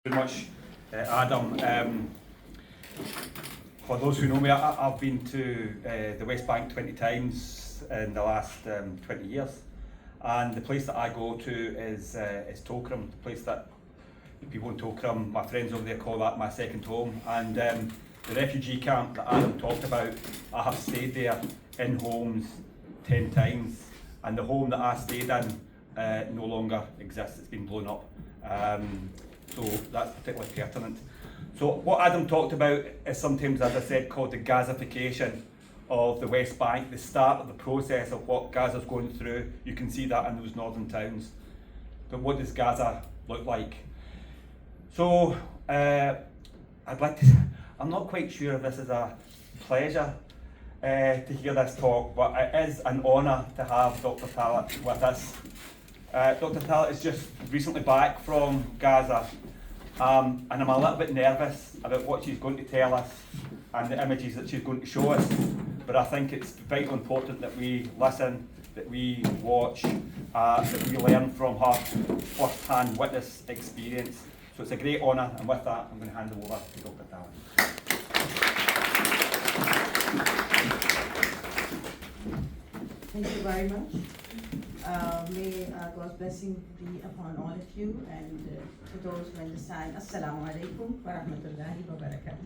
Very much, Adam. For those who know me, I've been to the West Bank 20 times in the last 20 years, and the place that I go to is Tulcrum, the place that the people in Tulcrum, my friends over there, call that my second home. And the refugee camp that Adam talked about, I have stayed there in homes 10 times, and the home that I stayed in no longer exists. It's been blown up. So that's particularly pertinent. So what Adam talked about is sometimes, as I said, called the Gazification of the West Bank, the start of the process of what Gaza's going through. You can see that in those northern towns. But what does Gaza look like? So I'm not quite sure if this is a pleasure to hear this talk, but it is an honour to have Dr. Talat with us. Dr. Talat is just recently back from Gaza, and I'm a little bit nervous about what she's going to tell us and the images that she's going to show us, but I think it's vitally important that we listen, that we watch, that we learn from her first-hand witness experience. So it's a great honour, and with that I'm going to hand it over to Dr. Talat. Thank you very much. May God's blessing be upon all of you, and to those who understand, Assalamu alaikum wa rahmatullahi wa barakatuh.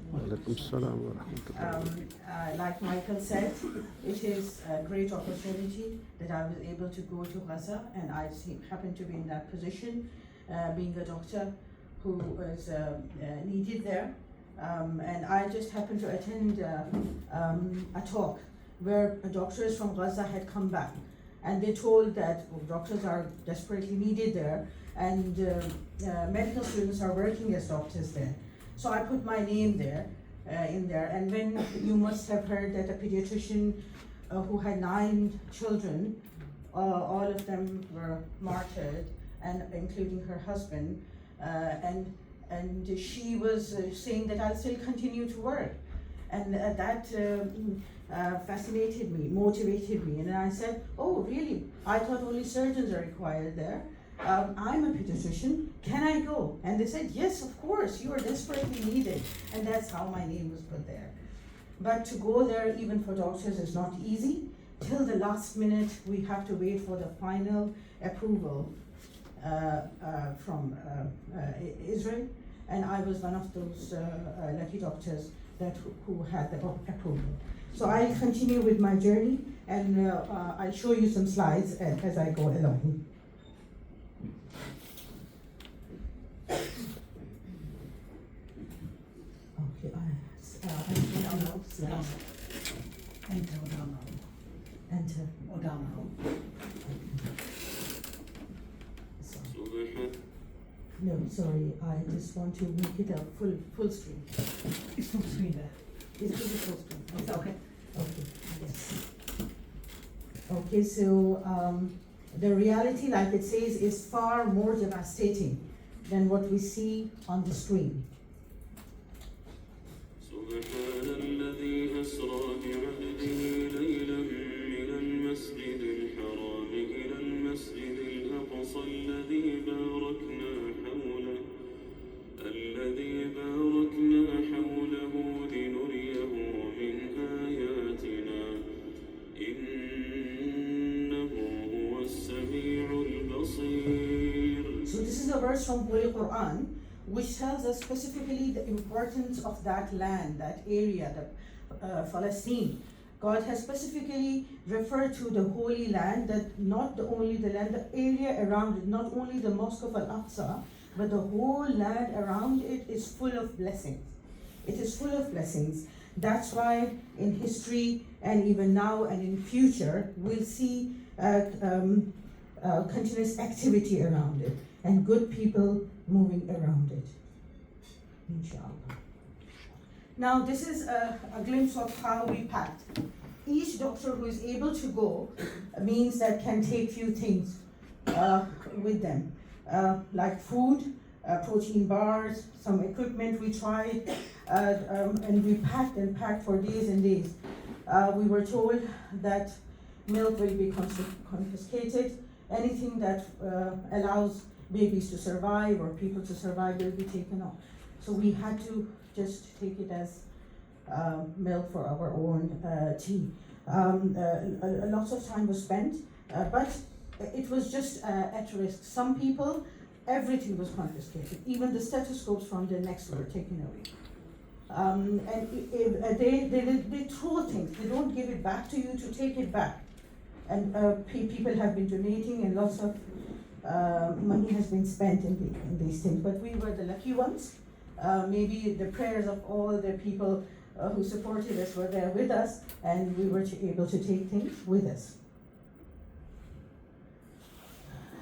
Like Michael said, it is a great opportunity that I was able to go to Gaza, and I happen to be in that position, being a doctor who was needed there. And I just happened to attend a talk where doctors from Gaza had come back, and they told that doctors are desperately needed there, and medical students are working as doctors there. So I put my name there, in there, and when you must have heard that a pediatrician who had 9 children, all of them were martyred, and including her husband, and she was saying that I'll still continue to work, and that fascinated me, motivated me, and I said, oh really, I thought only surgeons are required there. I'm a pediatrician, can I go? And they said, yes, of course, you are desperately needed, and that's how my name was put there. But to go there, even for doctors, is not easy. Till the last minute, we have to wait for the final approval from Israel, and I was one of those lucky doctors who had the approval. So I'll continue with my journey, and I'll show you some slides as I go along. Okay, Enter. No, sorry, I just want to make it a full screen. It's full screen there. It's full screen. It's okay. Okay, yes. Okay, so the reality, like it says, is far more devastating than what we see on the screen. Verse from Holy Quran, which tells us specifically the importance of that land, that area, the Palestine. God has specifically referred to the Holy Land, that not only the land, the area around it, not only the Mosque of Al-Aqsa, but the whole land around it is full of blessings. It is full of blessings. That's why in history, and even now and in future, we'll see continuous activity around it, and good people moving around it, inshallah. Now this is a glimpse of how we packed. Each doctor who is able to go means that can take few things with them, like food, protein bars, some equipment we tried, and we packed for days and days. We were told that milk will be confiscated. Anything that allows babies to survive or people to survive will be taken off. So we had to just take it as milk for our own tea. Lots of time was spent, but it was just at risk. Some people, everything was confiscated. Even the stethoscopes from the necks were taken away. They throw things. They don't give it back to you to take it back. And people have been donating, and lots of money has been spent in these things. But we were the lucky ones. Maybe the prayers of all the people who supported us were there with us, and we were able to take things with us.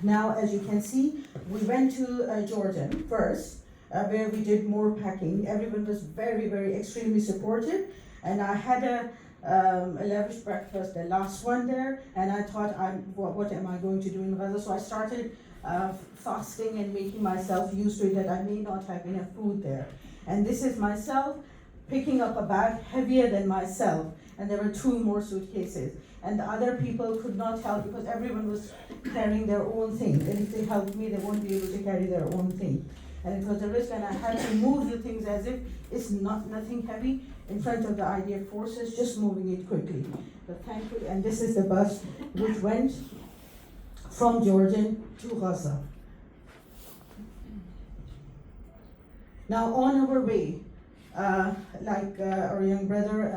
Now, as you can see, we went to Jordan first, where we did more packing. Everyone was very, very extremely supportive, and I had a lavish breakfast, the last one there, and I thought, what am I going to do in Gaza? So I started fasting and making myself used to it, that I may not have enough food there. And this is myself picking up a bag heavier than myself, and there were 2 more suitcases. And the other people could not help because everyone was carrying their own thing. And if they helped me, they won't be able to carry their own thing. And it was a risk, and I had to move the things as if it's nothing heavy in front of the IDF forces, just moving it quickly. But thankfully, and this is the bus which went from Jordan to Gaza. Now on our way, like our young brother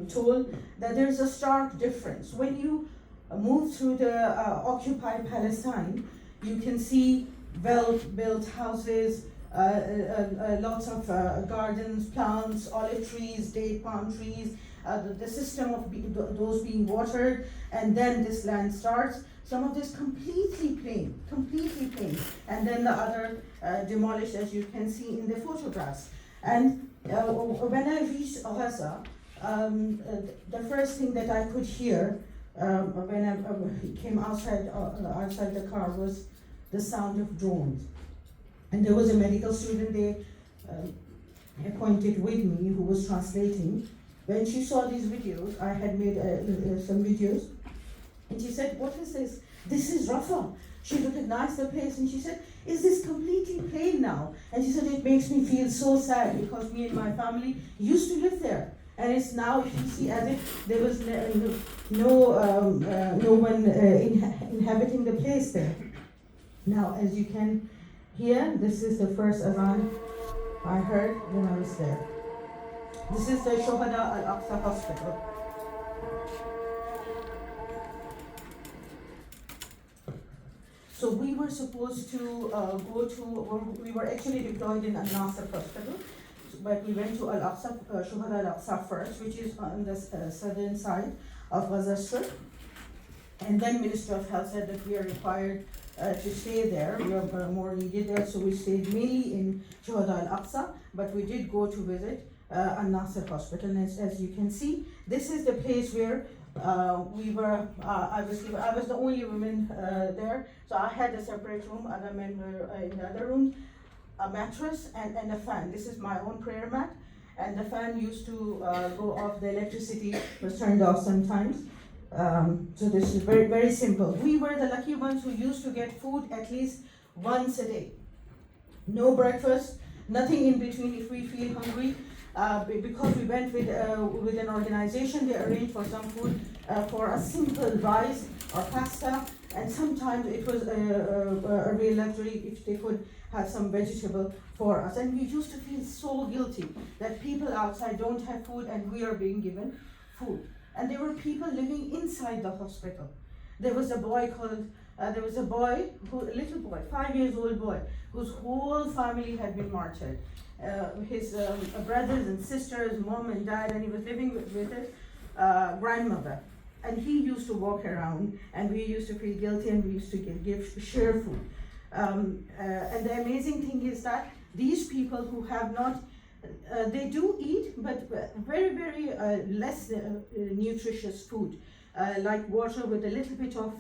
told, that there's a stark difference. When you move through the occupied Palestine, you can see well-built houses, lots of gardens, plants, olive trees, date palm trees, the system of those being watered, and then this land starts. Some of this completely plain, and then the other demolished, as you can see in the photographs. And when I reached Gaza, the first thing that I could hear when I came outside the car was the sound of drones. And there was a medical student they appointed with me who was translating. When she saw these videos, I had made some videos, and she said, "What is this? This is Rafah." She recognized the place and she said, "Is this completely plain now?" And she said, "It makes me feel so sad because me and my family used to live there. And it's now, if you see, as if there was no one inhabiting the place there." Now, as you can hear, this is the first adhan I heard when I was there. This is the Shuhada Al-Aqsa Hospital. So we were supposed to we were actually deployed in Al-Nasser Hospital, but we went to Al-Aqsa, Shuhada Al-Aqsa first, which is on the southern side of Gaza Strip. And then Minister of Health said that we are required to stay there, we are more needed there, so we stayed mainly in Shuhada Al-Aqsa, but we did go to visit Al-Nasser Hospital. And as you can see, this is the place where we were, I was the only woman there, so I had a separate room, other men were in the other room, a mattress and a fan. This is my own prayer mat, and the fan used to go off, the electricity was turned off sometimes. So this is very, very simple. We were the lucky ones who used to get food at least once a day. No breakfast, nothing in between if we feel hungry. Because we went with an organization, they arranged for some food for a simple rice or pasta, and sometimes it was a real luxury if they could have some vegetable for us. And we used to feel so guilty that people outside don't have food and we are being given food. And there were people living inside the hospital. There was a boy called, a little boy, 5 years old boy, whose whole family had been martyred. His brothers and sisters, mom and dad, and he was living with his grandmother. And he used to walk around, and we used to feel guilty, and we used to share food. And the amazing thing is that these people who have not, they do eat, but very, very less nutritious food, like water with a little bit of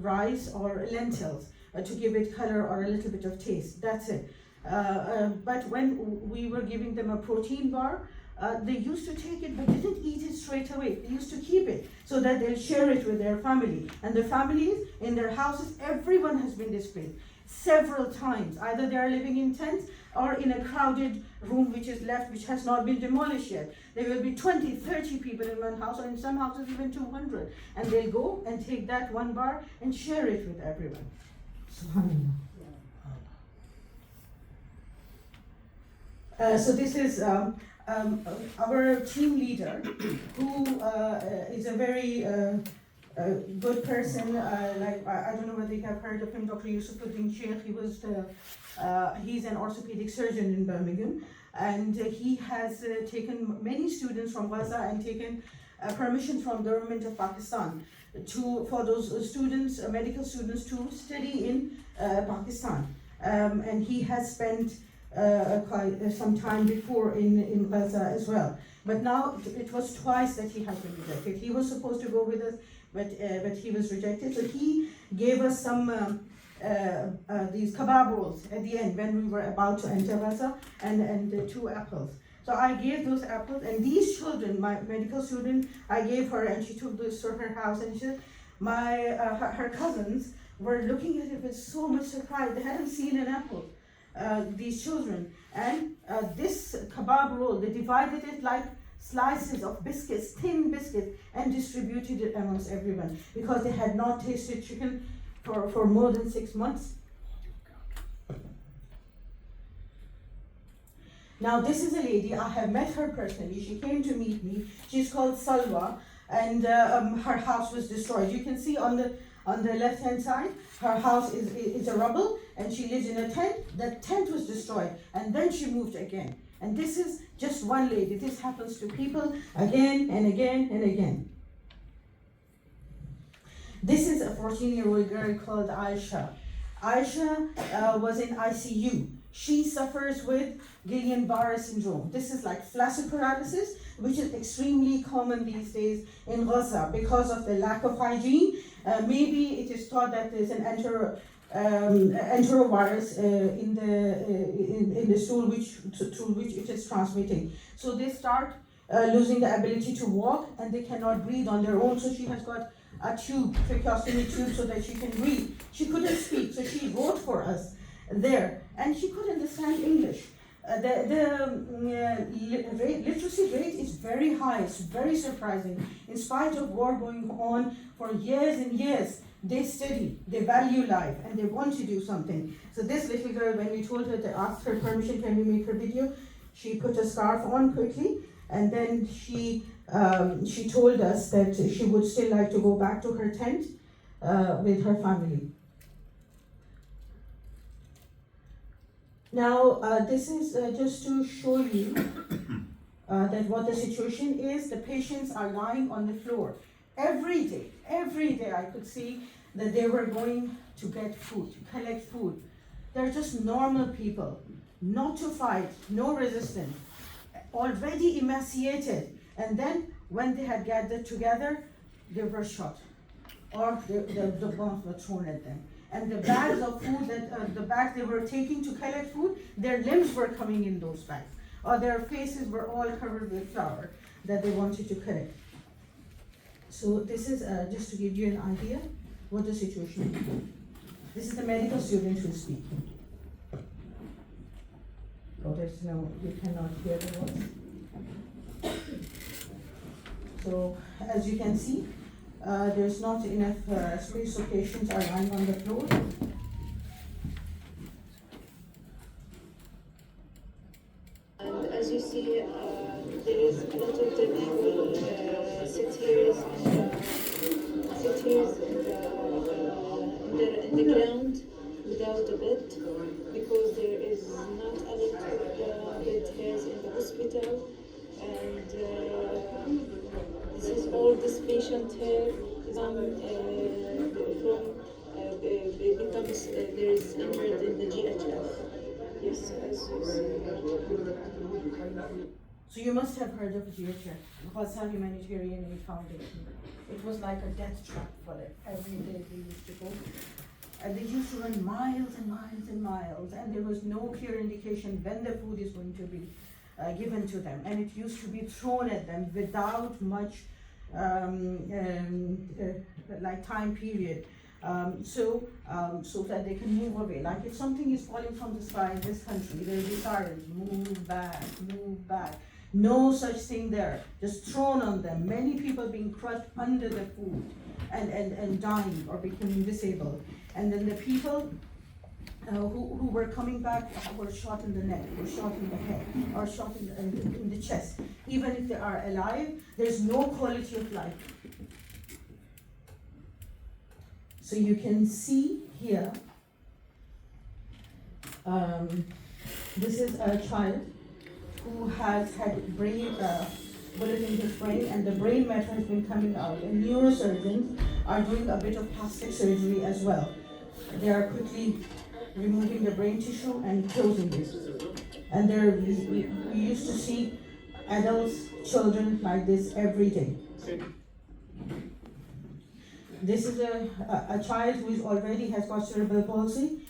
rice or lentils to give it color or a little bit of taste. That's it. But when we were giving them a protein bar, they used to take it but didn't eat it straight away. They used to keep it so that they'll share it with their family. And the families in their houses, everyone has been displaced. several times. Either they are living in tents or in a crowded room which is left, which has not been demolished yet. There will be 20, 30 people in one house, or in some houses even 200. And they'll go and take that one bar and share it with everyone. SubhanAllah. So this is our team leader, who is a very good person. I don't know whether you have heard of him, Dr. Yusufuddin Sheikh. He's an orthopedic surgeon in Birmingham, and he has taken many students from Gaza and taken permission from the government of Pakistan for those students, medical students, to study in Pakistan. And he has spent quite some time before in Gaza as well. But now it was twice that he has been rejected. He was supposed to go with us, but he was rejected. So he gave us some these kebab rolls at the end when we were about to enter Gaza, and 2 apples. So I gave those apples, and these children, my medical student, I gave her, and she took this to her house, and she said, her cousins were looking at it with so much surprise. They hadn't seen an apple, these children. And this kebab roll, they divided it like slices of biscuits, thin biscuits, and distributed it amongst everyone, because they had not tasted chicken for more than 6 months. Now this is a lady, I have met her personally. She came to meet me. She's called Salwa, and her house was destroyed. You can see on the left hand side, her house is a rubble, and she lives in a tent. That tent was destroyed, and then she moved again. And this is just one lady. This happens to people again and again and again. This is a 14-year-old girl called Aisha. Aisha was in ICU. She suffers with Guillain-Barré syndrome. This is like flaccid paralysis, which is extremely common these days in Gaza because of the lack of hygiene. Maybe it is thought that there's an enterovirus in the stool through which it is transmitting. So they start losing the ability to walk, and they cannot breathe on their own. So she has got a tube, tracheostomy tube, so that she can breathe. She couldn't speak, so she wrote for us there, and she could understand English. The literacy rate is very high. It's very surprising. In spite of war going on for years and years, they study, they value life, and they want to do something. So this little girl, when we told her to ask her permission, can we make her video, she put a scarf on quickly, and then she told us that she would still like to go back to her tent with her family. Now, this is just to show you that what the situation is. The patients are lying on the floor. Every day I could see that they were going to get food, to collect food. They're just normal people, not to fight, no resistance, already emaciated. And then when they had gathered together, they were shot, or the bombs were thrown at them. And the bags of food, the bags they were taking to collect food, their limbs were coming in those bags, or their faces were all covered with flour that they wanted to collect. So this is just to give you an idea what the situation is. This is the medical student who's speaking. Oh, there's no, you cannot hear the voice. So as you can see, there's not enough space, so patients are lying on the floor. And as you see, there is a lot of dead people sit here in the ground without a bed, because there is not a lot of bed here in the hospital. And this is all this patient here. Some becomes there is injured in the GHF. Yes, as you see. So you must have heard of GHF, Gaza Humanitarian Aid Foundation. It was like a death trap for them. Every day they used to go. And they used to run miles and miles and miles, and there was no clear indication when the food is going to be given to them. And it used to be thrown at them without much like time period. So that they can move away. Like if something is falling from the sky in this country, there will be sirens, move back, move back. No such thing there, just thrown on them. Many people being crushed under the food and dying or becoming disabled. And then the people who were coming back were shot in the neck, were shot in the head, or shot in the chest. Even if they are alive, there's no quality of life. So you can see here, this is a child who has had brain bullet in his brain, and the brain matter has been coming out. And neurosurgeons are doing a bit of plastic surgery as well. They are quickly removing the brain tissue and closing it. And we used to see adults, children like this every day. This is a child who is already has got cerebral palsy,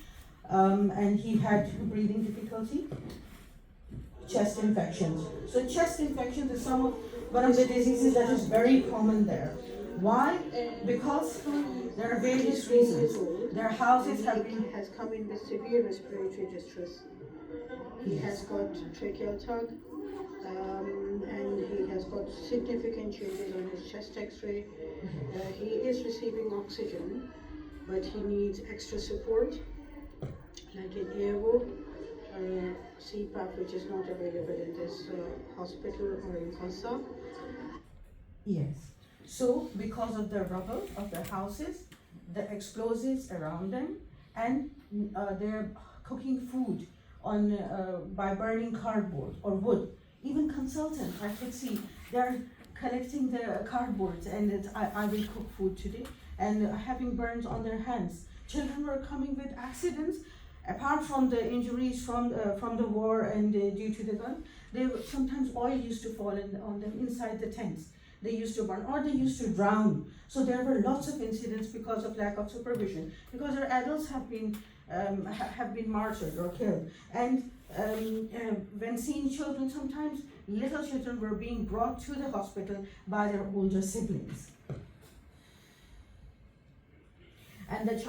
and he had breathing difficulty, chest infections. So chest infections is one of the diseases that is very common there. Why? Because there are various reasons. Their houses have been has come in with severe respiratory distress. He has got tracheal tug, and he has got significant changes on his chest X-ray. He is receiving oxygen, but he needs extra support, like in Airvo, CPAP, which is not available in this hospital or in Khalsa. Yes. So because of the rubble of their houses, the explosives around them, and they're cooking food on by burning cardboard or wood. Even consultants, I could see, they're collecting the cardboards and I will cook food today, and having burns on their hands. Children were coming with accidents, apart from the injuries from the war and due to the gun. Sometimes oil used to fall on them inside the tents. They used to burn, or they used to drown. So there were lots of incidents because of lack of supervision, because our adults have been martyred or killed. And when seeing children, sometimes little children were being brought to the hospital by their older siblings. And this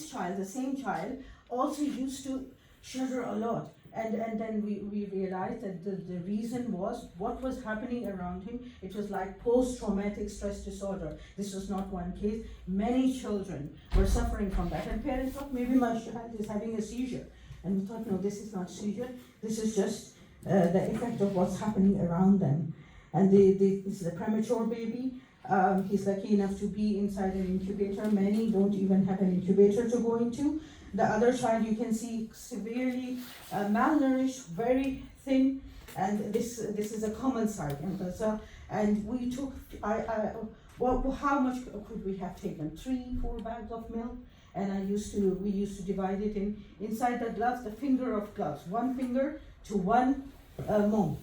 child, the same child, also used to shudder a lot. And then we realized that the reason was what was happening around him. It was like post-traumatic stress disorder. This was not one case. Many children were suffering from that. And parents thought, maybe my child is having a seizure. And we thought, no, this is not seizure. This is just the effect of what's happening around them. And this is a premature baby. He's lucky enough to be inside an incubator. Many don't even have an incubator to go into. The other child, you can see severely malnourished, very thin, and this is a common sight in Gaza. And we took, how much could we have taken? 3-4 bags of milk, and we used to divide it inside the gloves, the finger of gloves, one finger to one month.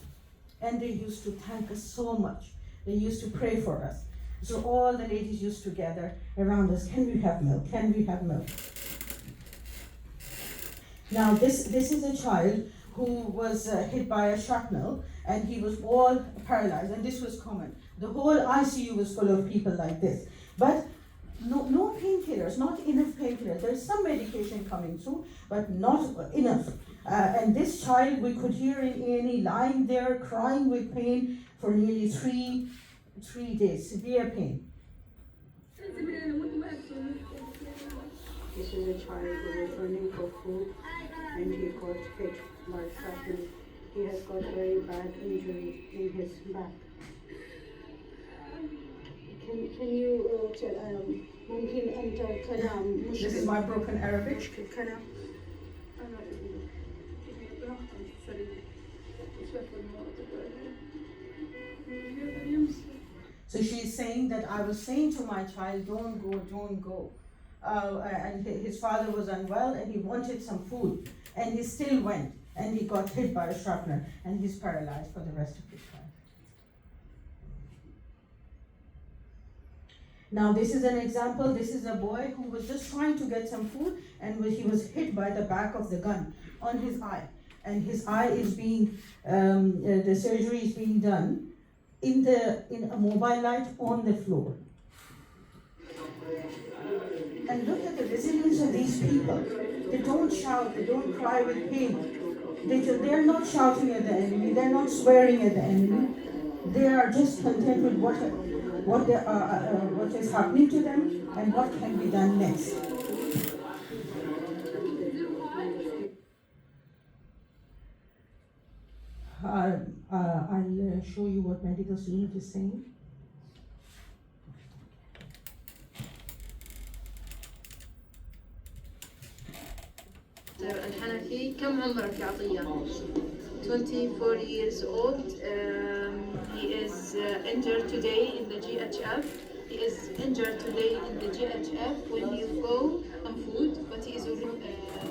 And they used to thank us so much. They used to pray for us. So all the ladies used to gather around us. Can we have milk? Can we have milk? Now this is a child who was hit by a shrapnel, and he was all paralyzed, and this was common. The whole ICU was full of people like this. But no painkillers, not enough painkillers. There's some medication coming through, but not enough. And this child, we could hear in A&E lying there crying with pain for nearly three days, severe pain. This is a child who was running for food and he got hit by shrapnel. He has got very bad injury in his back. Can you tell ممكن أنت كلام This is my broken Arabic. كلام So she's saying that I was saying to my child, don't go. And his father was unwell and he wanted some food, and he still went, and he got hit by a shrapnel, and he's paralyzed for the rest of his life. Now this is an example. This is a boy who was just trying to get some food, and he was hit by the back of the gun on his eye, and his eye is being the surgery is being done in a mobile light on the floor. And look at the resilience of these people. They don't shout, they don't cry with pain. They're not shouting at the enemy, they're not swearing at the enemy. They are just content with what is happening to them and what can be done next. I'll show you what medical student is saying. الحنفي كم عمرك يا عطية؟ 24 years old. He is injured today in the GHF. He is injured today in the GHF when he go on food, but he is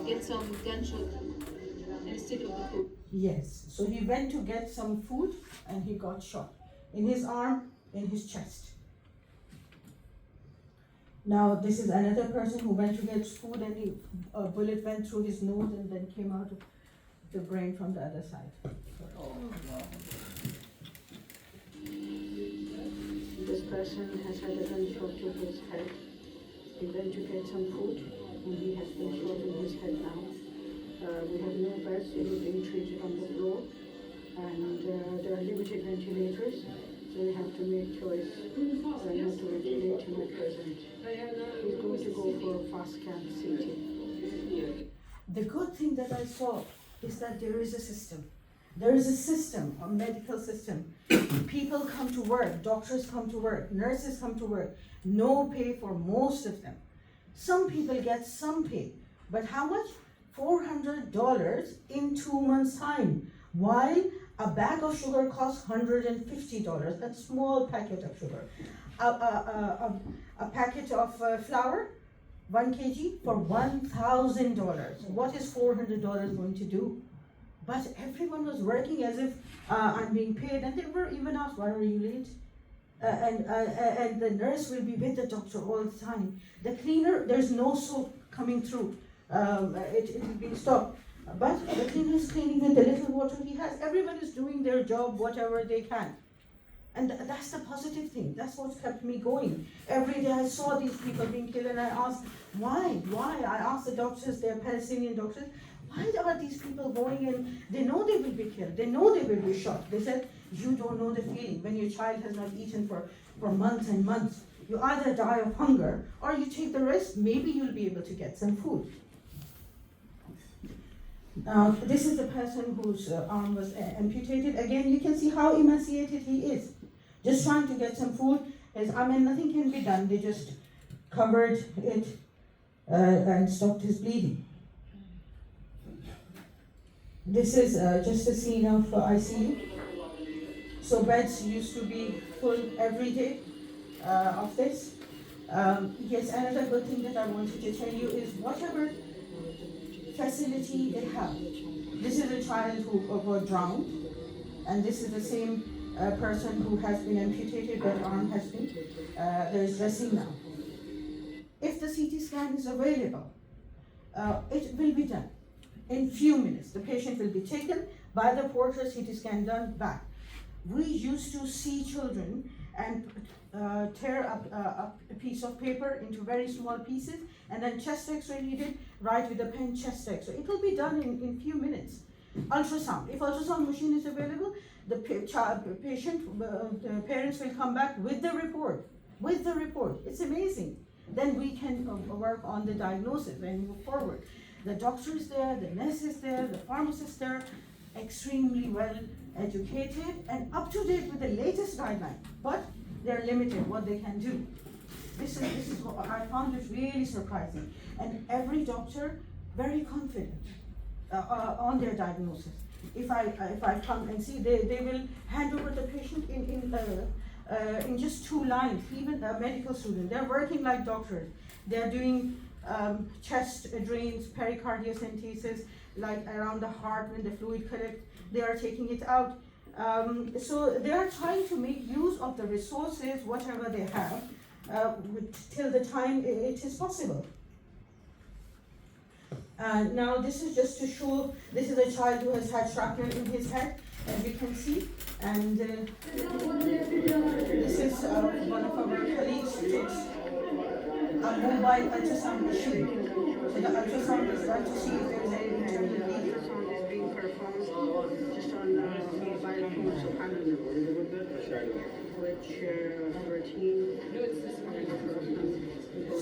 get some gunshot instead of the food. Yes, so he went to get some food and he got shot in his arm, in his chest. Now this is another person who went to get food and a bullet went through his nose and then came out of the brain from the other side. This person has had a gunshot to his head. He went to get some food and he has been shot in his head now. We have no beds, he is being treated on the floor, and there are limited ventilators, so we have to make choice not to ventilate him at present. He's going to go for a fast scan CT. The good thing that I saw is that there is a system. There is a system, a medical system. People come to work, doctors come to work, nurses come to work. No pay for most of them. Some people get some pay, but how much? $400 in 2 months' time, while a bag of sugar costs $150, a small packet of sugar. A packet of flour, 1 kg, for $1,000. What is $400 going to do? But everyone was working as if I'm being paid, and they were even asked, why are you late? And the nurse will be with the doctor all the time. The cleaner, there's no soap coming through. It will be stopped. But the cleaner is cleaning with the little water he has. Everyone is doing their job, whatever they can. And that's the positive thing. That's what kept me going. Every day I saw these people being killed and I asked, why? I asked the doctors, they're Palestinian doctors, why are these people going and they know they will be killed, they know they will be shot. They said, you don't know the feeling when your child has not eaten for months and months. You either die of hunger or you take the risk, maybe you'll be able to get some food. This is the person whose arm was amputated. Again, you can see how emaciated he is. Just trying to get some food. Nothing can be done. They just covered it and stopped his bleeding. This is just a scene of ICU. So beds used to be full every day of this. Yes, another good thing that I wanted to tell you is whatever facility they have. This is a child who was drowned, and this is the same person who has been amputated, that arm has been, there is dressing now. If the CT scan is available, it will be done in few minutes. The patient will be taken by the porter, CT scan done, back. We used to see children and tear up a piece of paper into very small pieces, and then chest x-ray needed, right with the pen chest x-ray. It will be done in few minutes. Ultrasound. If ultrasound machine is available, the parents will come back with the report. It's amazing. Then we can work on the diagnosis and move forward. The doctor is there, the nurse is there, the pharmacist is there, extremely well educated and up to date with the latest guideline. But they're limited what they can do. This is what I found it really surprising. And every doctor very confident on their diagnosis. If I come and see, they will hand over the patient in just 2 lines. Even a medical student, they're working like doctors. They're doing chest drains, pericardiocentesis, like around the heart when the fluid collects. They are taking it out. So they are trying to make use of the resources, whatever they have, till the time it is possible. Now this is just to show, this is a child who has had shrapnel in his head, as you can see, and this is one of our colleagues who takes mobile ultrasound machine. So the ultrasound is done to see if there is any internal bleeding. Ultrasound is being performed just on mobile phone, subhanAllah, which routine.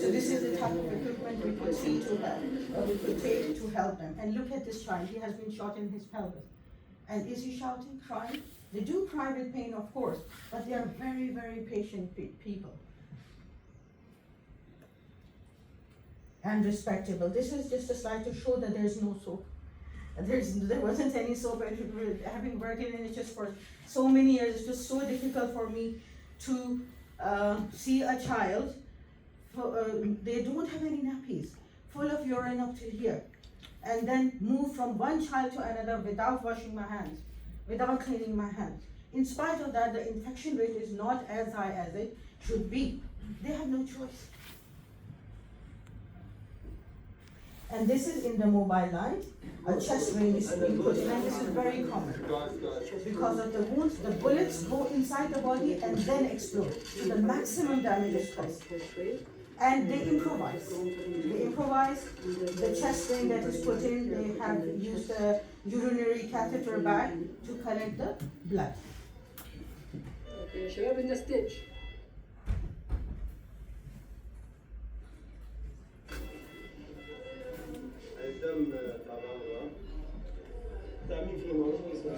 So this is the type of equipment we could see to help, we could take to help them. And look at this child, he has been shot in his pelvis. And is he shouting, crying? They do cry with pain, of course, but they are very, very patient people. And respectable. This is just a slide to show that there's no soap. There wasn't any soap. Having worked in NHS for so many years, it's just so difficult for me to see a child. They don't have any nappies, full of urine up to here, and then move from one child to another without washing my hands, without cleaning my hands. In spite of that, the infection rate is not as high as it should be. They have no choice. And this is in the mobile light. A chest ring is being put in, and this is very common. Because of the wounds, the bullets go inside the body and then explode. So the maximum damage is caused. And they improvise. They improvise. The chest ring that is put in, they have used a urinary catheter bag to collect the blood. شباب in the stage.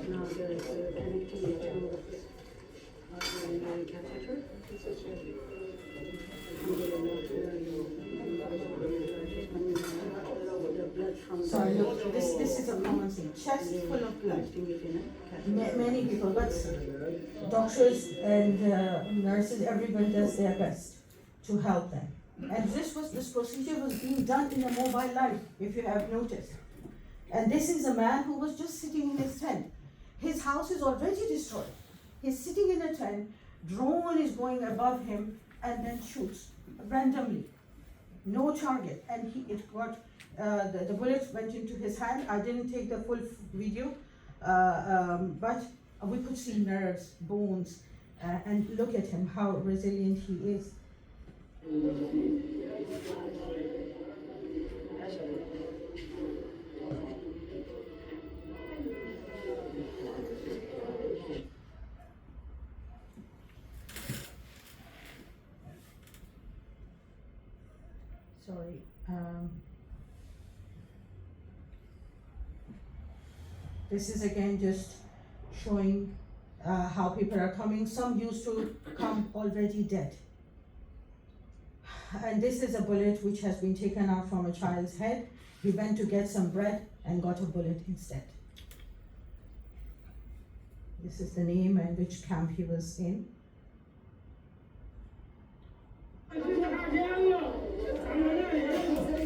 Now there is connecting it to urinary catheter. The blood from Sorry, look, this is a common thing. Chest full of blood. Many people, but doctors and nurses, everybody does their best to help them. And this procedure was being done in a mobile light, if you have noticed. And this is a man who was just sitting in his tent. His house is already destroyed. He's sitting in a tent, drone is going above him and then shoots randomly. No target. And the bullets went into his hand. I didn't take the full video, but we could see nerves, bones, and look at him, how resilient he is. Sorry. This is again just showing how people are coming. Some used to come already dead. And this is a bullet which has been taken out from a child's head. He went to get some bread and got a bullet instead. This is the name and which camp he was in.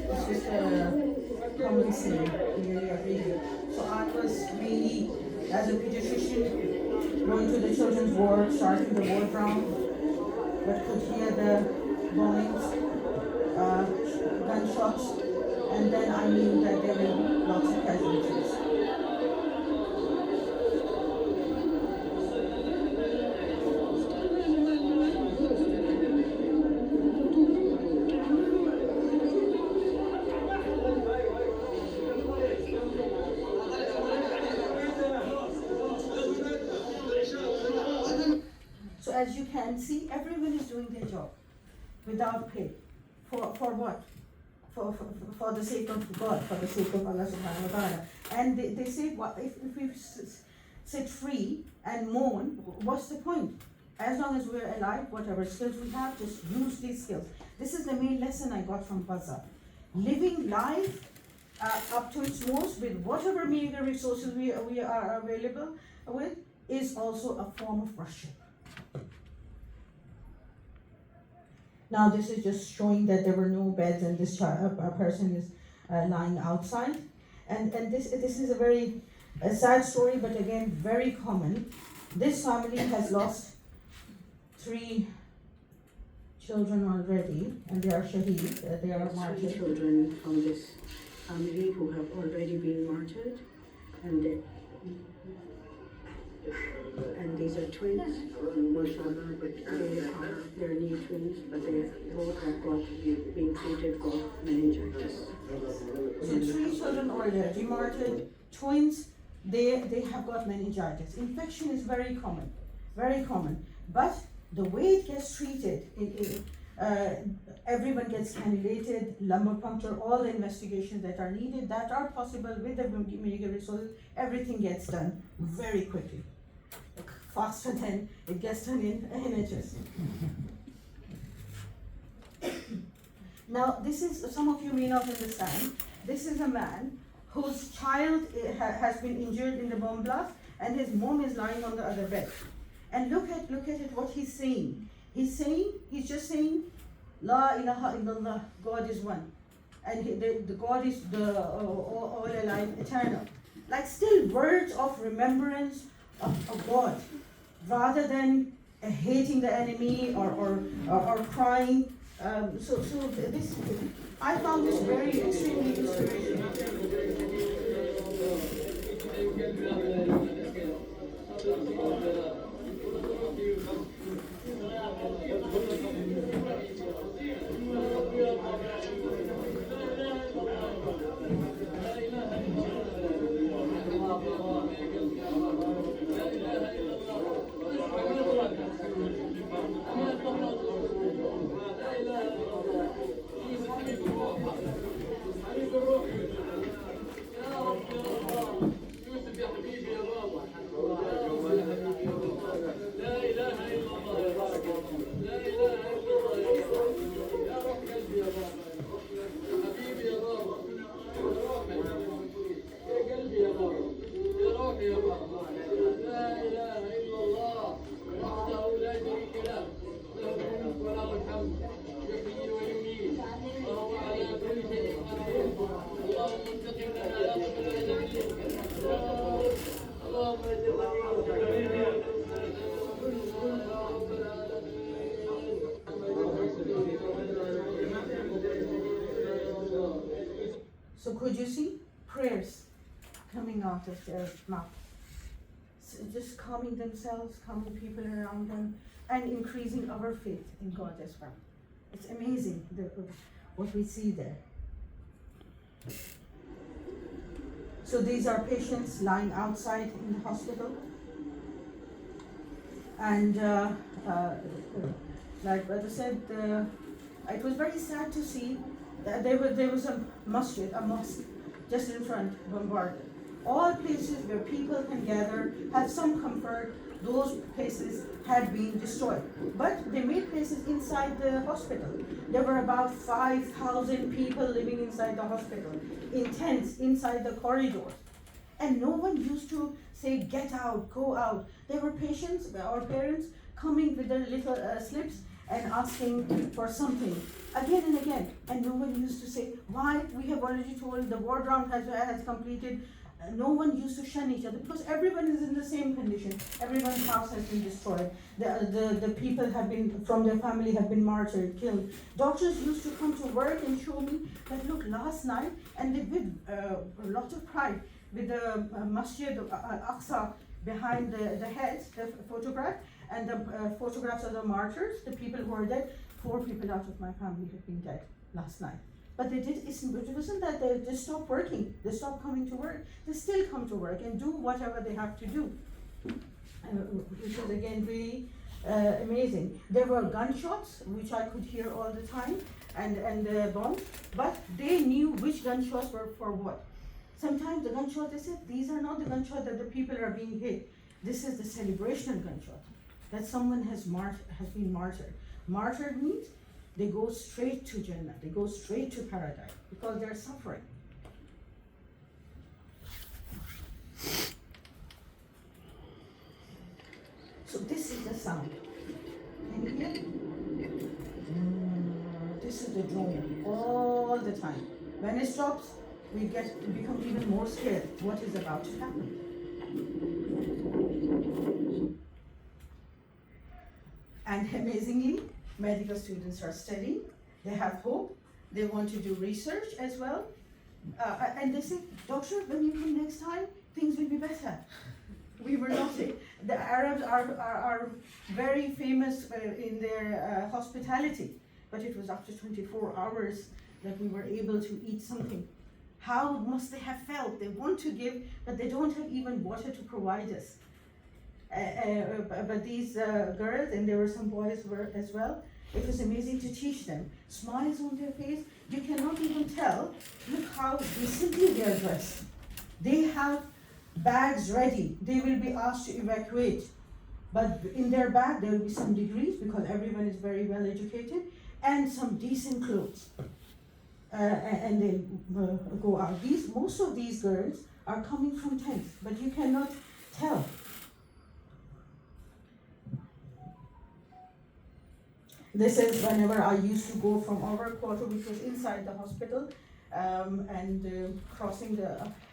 This is a common scene nearly every year. So I was really, as a pediatrician, going to the children's ward, starting the ward round, but could hear the bombings, gunshots, and then I knew that there were lots of casualties. So as you can see, everyone is doing their job without pay. For what? For the sake of God, for the sake of Allah subhanahu wa ta'ala. And they say, well, if we sit free and mourn, what's the point? As long as we're alive, whatever skills we have, just use these skills. This is the main lesson I got from Bazaar. Living life up to its most with whatever meager resources we are available with is also a form of worship. Now this is just showing that there were no beds and this person is lying outside. And this is a very sad story, but again, very common. This family has lost 3 children already, and they are shaheed, they are martyred. 3 children from this family who have already been martyred, and and these are twins, mashallah, but they're knee twins, but they both have got being treated for meningitis. So 3 children already demarcated, twins, they have got meningitis. Infection is very common, but the way it gets treated, everyone gets cannulated, lumbar puncture, all the investigations that are needed, that are possible with the medical resources, everything gets done very quickly, faster than it gets done in NHS. Now, this is, some of you may not understand, this is a man whose child has been injured in the bomb blast, and his mom is lying on the other bed. And look at it, what he's saying. He's just saying, La ilaha illallah, God is one. And the God is the all alive, eternal. Like still words of remembrance of God, rather than hating the enemy or crying. So this, I found this very extremely inspirational. So could you see prayers coming out of their mouth? So just calming themselves, calming people around them, and increasing our faith in God as well. It's amazing what we see there. So these are patients lying outside in the hospital. And like Brother said, it was very sad to see that there was a mosque just in front, bombarded. All places where people can gather, have some comfort, those places had been destroyed. But they made places inside the hospital. There were about 5,000 people living inside the hospital, in tents, inside the corridors. And no one used to say, get out, go out. There were patients or parents coming with their little slips and asking for something again and again. And no one used to say, why? We have already told, the war round has completed. No one used to shun each other because everyone is in the same condition. Everyone's house has been destroyed. The people have been, from their family, have been martyred, killed. Doctors used to come to work and show me that, look, last night, and they with a lot of pride, with the Masjid Al-Aqsa behind the heads, the photograph, and the photographs of the martyrs, the people who are dead. 4 people out of my family have been dead last night. But it wasn't that they stopped working, they stopped coming to work. They still come to work and do whatever they have to do, which is again really amazing. There were gunshots, which I could hear all the time, and bombs, but they knew which gunshots were for what. Sometimes the gunshots, they said, these are not the gunshots that the people are being hit. This is the celebrational gunshot, that someone has been martyred. Martyred means they go straight to Jannah, they go straight to paradise because they're suffering. So this is the sound. Can you hear? This is the drone all the time. When it stops, we become even more scared. What is about to happen? And amazingly, medical students are studying, they have hope, they want to do research as well. And they say, doctor, when you come next time, things will be better. we were not. The Arabs are very famous in their hospitality, but it was after 24 hours that we were able to eat something. How must they have felt? They want to give, but they don't have even water to provide us. But these girls, and there were some boys were as well, it was amazing to teach them. Smiles on their face, you cannot even tell. Look how decently they are dressed. They have bags ready. They will be asked to evacuate. But in their bag there will be some degrees, because everyone is very well educated, and some decent clothes. And they go out. Most of these girls are coming from tents, but you cannot tell. This is whenever I used to go from our quarter, which was inside the hospital, and crossing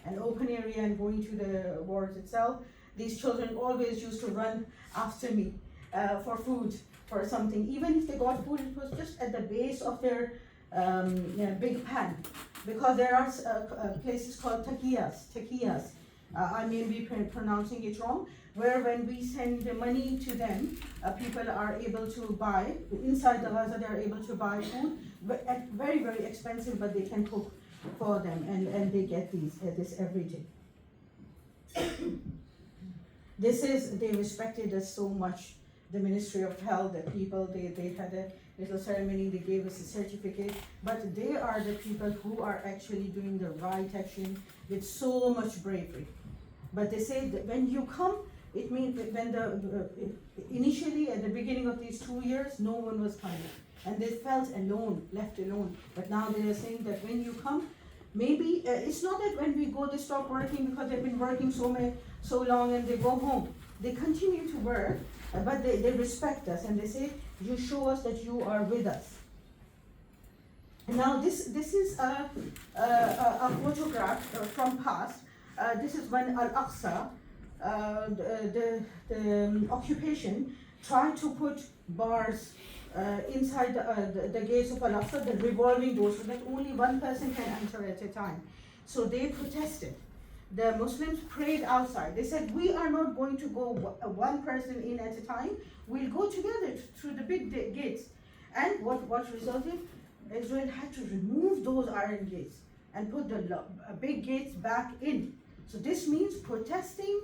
an open area and going to the wards itself. These children always used to run after me for food, for something. Even if they got food, it was just at the base of their big pan, because there are places called takiyas. I may be pronouncing it wrong, where when we send the money to them, people are able to buy, inside the Gaza they are able to buy food, but at very, very expensive, but they can cook for them, and they get this every day. They respected us so much, the Ministry of Health, the people, they had a little ceremony, they gave us a certificate, but they are the people who are actually doing the right action with so much bravery. But they say that when you come, it means that when initially at the beginning of these 2 years, no one was coming, and they felt alone, left alone. But now they are saying that when you come, maybe it's not that when we go they stop working, because they've been working so long and they go home. They continue to work, but they respect us, and they say, you show us that you are with us. Now this is a photograph from past. This is when Al-Aqsa, the occupation, tried to put bars inside the gates of Al-Aqsa, the revolving doors, so that only one person can enter at a time. So they protested. The Muslims prayed outside. They said, we are not going to go one person in at a time. We'll go together through the big gates. And what resulted? Israel had to remove those iron gates and put the big gates back in. So this means protesting,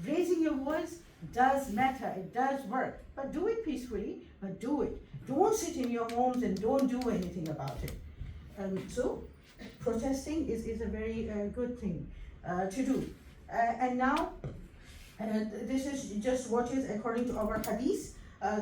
raising your voice does matter, it does work. But do it peacefully, but do it. Don't sit in your homes and don't do anything about it. So protesting is a very good thing to do. And now, this is just what is according to our hadith,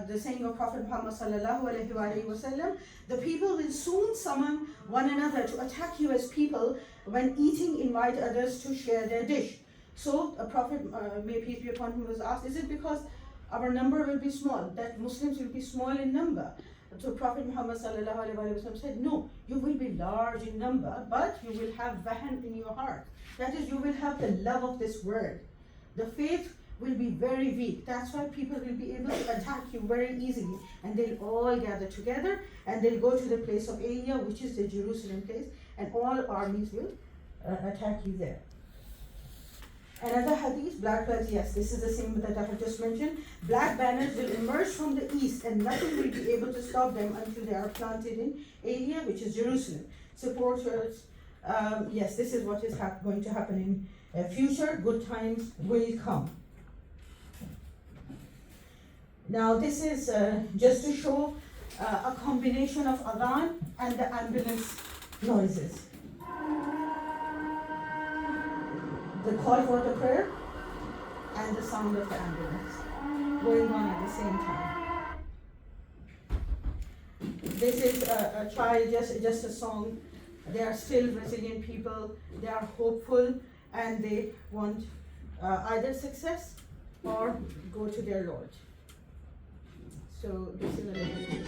the saying of Prophet Muhammad sallallahu alaihi wasallam, the people will soon summon one another to attack you as people when eating invite others to share their dish. So a Prophet, may peace be upon him, was asked, is it because our number will be small, that Muslims will be small in number? So Prophet Muhammad sallallahu alaihi wasallam said, no, you will be large in number, but you will have wahan in your heart. That is, you will have the love of this world. The faith will be very weak. That's why people will be able to attack you very easily, and they'll all gather together, and they'll go to the place of Aliyah, which is the Jerusalem place, and all armies will attack you there. Another hadith, black flags, yes, this is the same that I have just mentioned. Black banners will emerge from the east, and nothing will be able to stop them until they are planted in Aliyah, which is Jerusalem. Supporters, yes, this is what is going to happen in future. Good times will come. Now this is just to show a combination of adhan and the ambulance noises. The call for the prayer and the sound of the ambulance going on at the same time. This is a try, just a song. They are still resilient people, they are hopeful, and they want either success or go to their Lord. So this is a little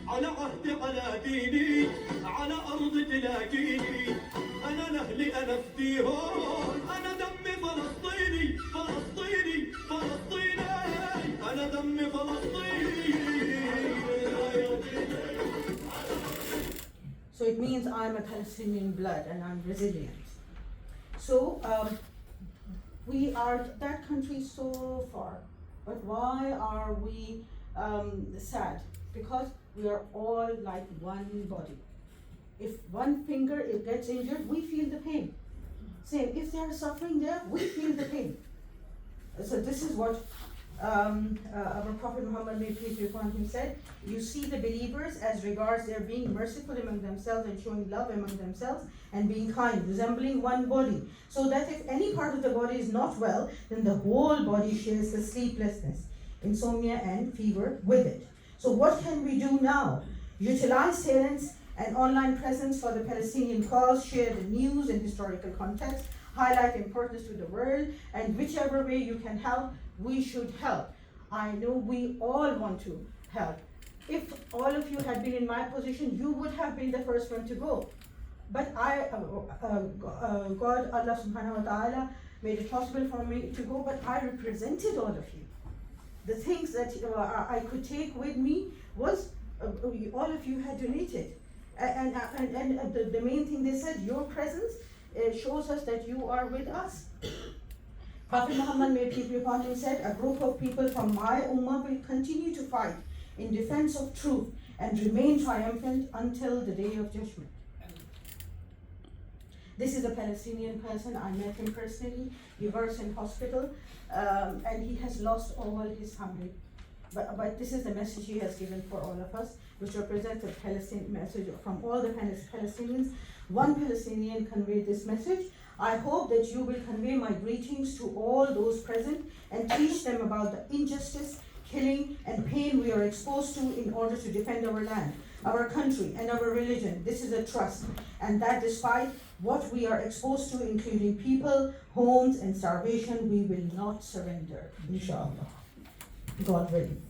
على عهدي على ديني على أرض تلاقيني أنا لأهلي أنا فديهم أنا دمي فلسطيني فلسطيني فلسطيني أنا دمي فلسطيني. So it means I'm a Palestinian blood and I'm resilient. So We are that country so far, but why are we sad? Because we are all like one body. If one finger it gets injured, we feel the pain. Same, if they are suffering there, we feel the pain. So this is what our Prophet Muhammad, may peace be upon him, said, you see the believers as regards their being merciful among themselves and showing love among themselves and being kind, resembling one body, so that if any part of the body is not well, then the whole body shares the sleeplessness, insomnia and fever with it. So what can we do now? Utilize talents and online presence for the Palestinian cause, share the news in historical context, highlight importance to the world, and whichever way you can help, we should help. I know we all want to help. If all of you had been in my position, you would have been the first one to go. But God, Allah subhanahu wa ta'ala, made it possible for me to go, but I represented all of you. The things that I could take with me was all of you had donated. And the main thing they said, your presence shows us that you are with us. Prophet Muhammad, may peace be upon him, said, a group of people from my ummah will continue to fight in defense of truth and remain triumphant until the day of judgment. This is a Palestinian person. I met him personally. He works in hospital, and he has lost all his family. But this is the message he has given for all of us, which represents a Palestinian message from all the Palestinians. One Palestinian conveyed this message. I hope that you will convey my greetings to all those present and teach them about the injustice, killing, and pain we are exposed to in order to defend our land, our country, and our religion. This is a trust, and that despite what we are exposed to, including people, homes, and starvation, we will not surrender, inshallah. God willing.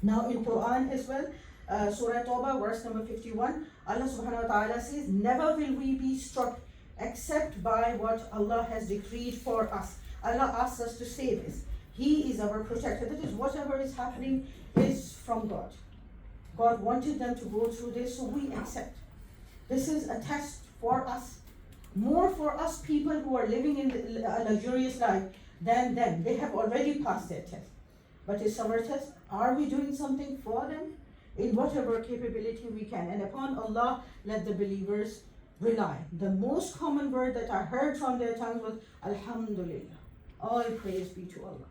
Now in Quran as well, Surah Tawbah, verse number 51, Allah subhanahu wa ta'ala says, never will we be struck except by what Allah has decreed for us. Allah asks us to say this. He is our protector. That is, whatever is happening is from God. God wanted them to go through this, so we accept. This is a test for us. More for us people who are living in a luxurious life than them. They have already passed their test. But it's our test. Are we doing something for them? In whatever capability we can. And upon Allah, let the believers rely. The most common word that I heard from their tongues was Alhamdulillah. All praise be to Allah.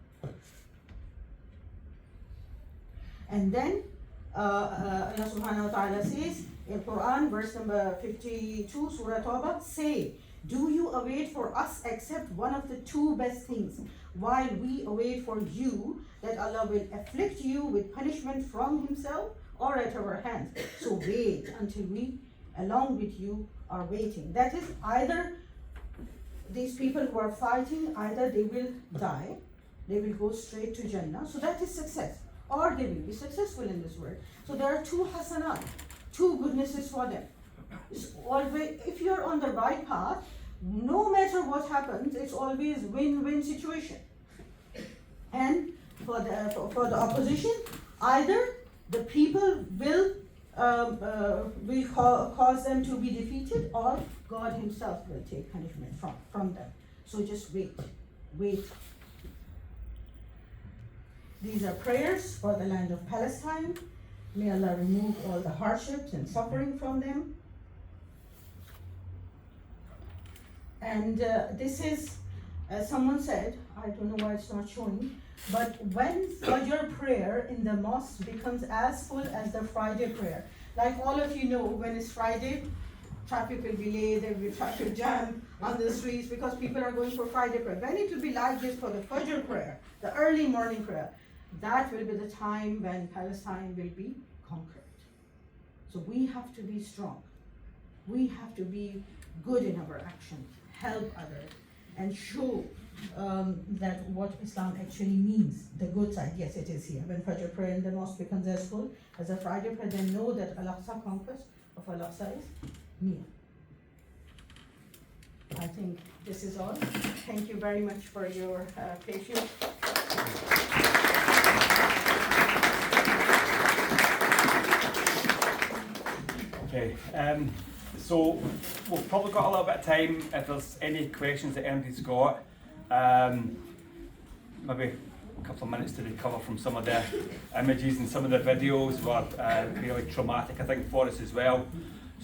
And then Allah subhanahu wa ta'ala says in Quran, verse number 52, Surah Tawbah, say, do you await for us except one of the two best things, while we await for you that Allah will afflict you with punishment from himself or at our hands. So wait until we, along with you, are waiting. That is, either these people who are fighting, either they will die, they will go straight to Jannah, so that is success, or they will be successful in this world. So there are two hasanat, two goodnesses for them. It's always, if you're on the right path, no matter what happens, it's always win-win situation. And for the opposition, either the people will cause them to be defeated, or God himself will take punishment from them. So just wait. These are prayers for the land of Palestine. May Allah remove all the hardships and suffering from them. And this is, as someone said, I don't know why it's not showing, but when your prayer in the mosque becomes as full as the Friday prayer, like all of you know, when it's Friday, traffic will be late, there will be traffic jam on the streets because people are going for Friday prayer. When it will be like this for the Fajr prayer, the early morning prayer, that will be the time when Palestine will be conquered. So we have to be strong. We have to be good in our actions, help others, and show that what Islam actually means, the good side. Yes, it is here. When Fajr prayer in the mosque becomes as full as a Friday prayer, then know that Al-Aqsa conquest of Al-Aqsa is near. I think this is all. Thank you very much for your patience. Okay, so we've probably got a little bit of time if there's any questions that anybody's got. Maybe a couple of minutes to recover from some of the images, and some of the videos were really traumatic, I think, for us as well.